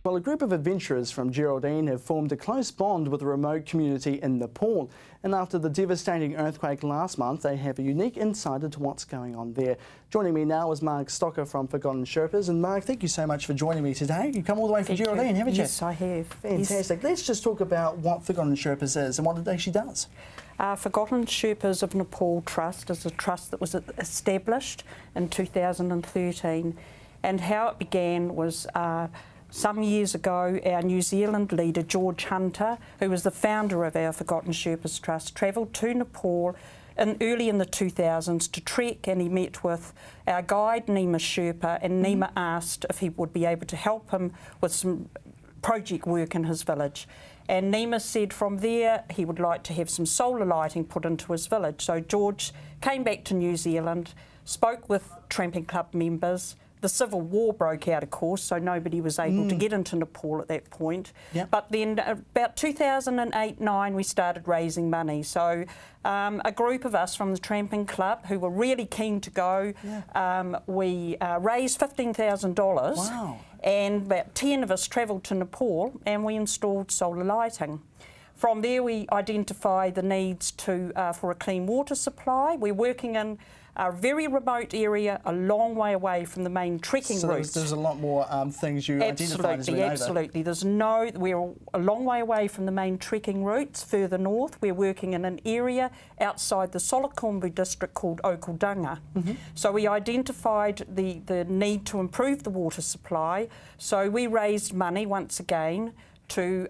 Well, a group of adventurers from Geraldine have formed a close bond with a remote community in Nepal. And after the devastating earthquake last month, they have a unique insight into what's going on there. Joining me now is Mark Stocker from Forgotten Sherpas. And Mark, thank you so much for joining me today. You've come all the way from Geraldine, haven't you? Yes, I have. Fantastic. Yes. Let's just talk about what Forgotten Sherpas is and what it actually does. Forgotten Sherpas of Nepal Trust is a trust that was established in 2013, and how it began was some years ago our New Zealand leader George Hunter, who was the founder of our Forgotten Sherpas Trust, travelled to Nepal early in the 2000s to trek, and he met with our guide Nima Sherpa, and Nima asked if he would be able to help him with some project work in his village. And Nima said from there he would like to have some solar lighting put into his village. So George came back to New Zealand, spoke with Tramping Club members. The Civil War broke out, of course, so nobody was able to get into Nepal at that point. Yep. But then about 2008-09 we started raising money. So a group of us from the Tramping Club who were really keen to go, we raised $15,000. Wow. And about 10 of us travelled to Nepal and we installed solar lighting. From there we identified the needs for a clean water supply. We're working in a very remote area, a long way away from the main trekking routes. There's a lot more things you identified as we know. Absolutely. We're a long way away from the main trekking routes. Further north, we're working in an area outside the Solakombu district called Okaldunga. So we identified the need to improve the water supply. So we raised money once again to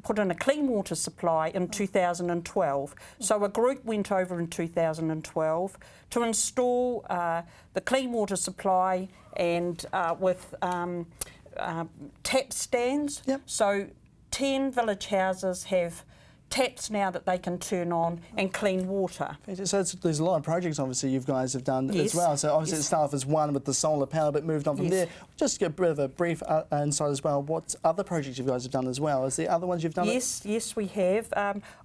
put in a clean water supply in 2012. So a group went over in 2012 to install the clean water supply and with tap stands. Yep. So 10 village houses have taps now that they can turn on and clean water. So there's a lot of projects obviously you guys have done as well. So obviously it started off as one with the solar power but moved on from there. Just get a bit of a brief insight as well. What other projects you guys have done as well? Is there other ones you've done? Yes, we have.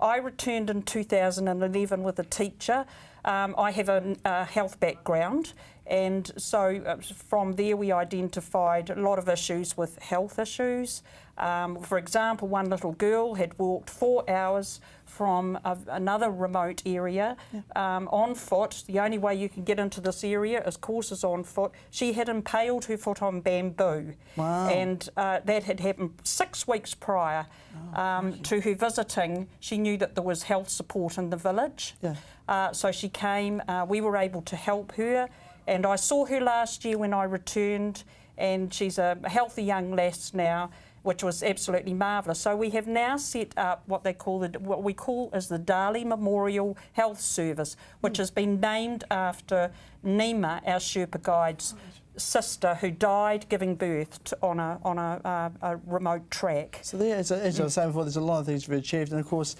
I returned in 2011 with a teacher. I have a health background, and so from there we identified a lot of issues with health issues. For example, one little girl had walked 4 hours from another remote area on foot. The only way you can get into this area, of course, is on foot. She had impaled her foot on bamboo. Wow. And that had happened 6 weeks prior to her visiting. She knew that there was health support in the village. So she came, we were able to help her, and I saw her last year when I returned, and she's a healthy young lass now, which was absolutely marvellous. So we have now set up what we call as the Dali Memorial Health Service, which has been named after Nima, our Sherpa guide's sister, who died giving birth on a remote track. So there, as I was saying before, there's a lot of things we've achieved, and of course,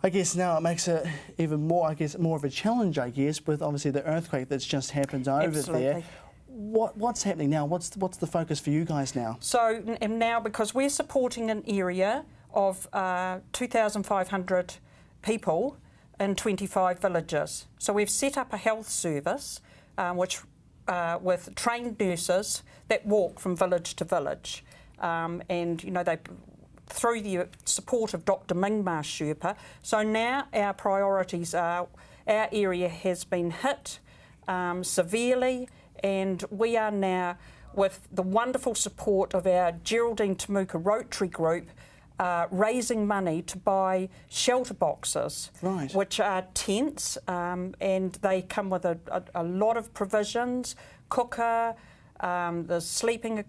I guess now it makes it even more, more of a challenge, with obviously the earthquake that's just happened over there. What's happening now? What's the focus for you guys now? So now, because we're supporting an area of 2,500 people in 25 villages, so we've set up a health service with trained nurses that walk from village to village, and they through the support of Dr. Mingma Sherpa. So now our priorities are, our area has been hit severely, and we are now, with the wonderful support of our Geraldine Temuka Rotary Group, raising money to buy shelter boxes, which are tents, and they come with a lot of provisions, cooker, the sleeping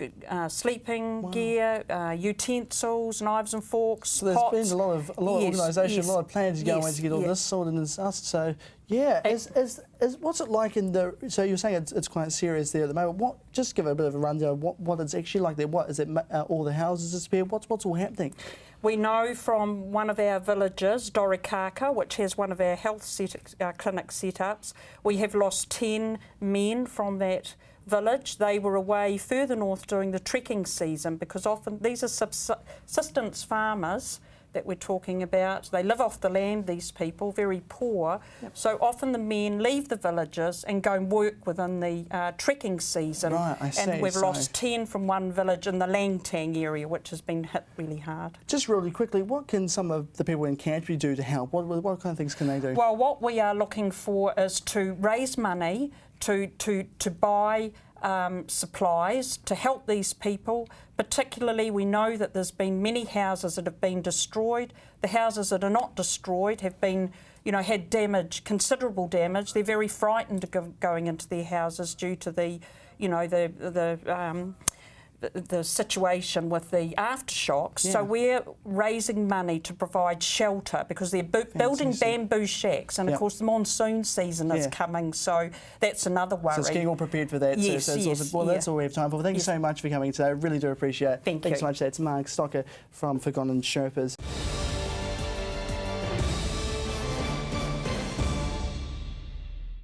gear, utensils, knives and forks, so there's pots. been a lot of organisation, a lot of plans going to get all this sorted and stuff. So yeah, what's it like in the? So you're saying it's quite serious there at the moment. Just give a bit of a rundown. What it's actually like there. What is it? All the houses disappeared. What's all happening? We know from one of our villages, Dorikaka, which has one of our health clinic setups, we have lost 10 men from that village. They were away further north during the trekking season, because often these are subsistence farmers that we're talking about. They live off the land, these people, very poor. So often the men leave the villages and go and work within the trekking season. Right, I see. And we've lost 10 from one village in the Langtang area, which has been hit really hard. Just really quickly, what can some of the people in Canterbury do to help? What kind of things can they do? Well, what we are looking for is to raise money to buy supplies to help these people. Particularly, we know that there's been many houses that have been destroyed. The houses that are not destroyed have been, had damage, considerable damage. They're very frightened of going into their houses due to the situation with the aftershocks. Yeah. So we're raising money to provide shelter because they're building bamboo shacks, and of course the monsoon season is coming, so that's another worry. So it's getting all prepared for that. Yes, so yes, well, that's all we have time for. Thank you so much for coming today. I really do appreciate it. Thanks so much. That's Mark Stocker from Forgotten Sherpas.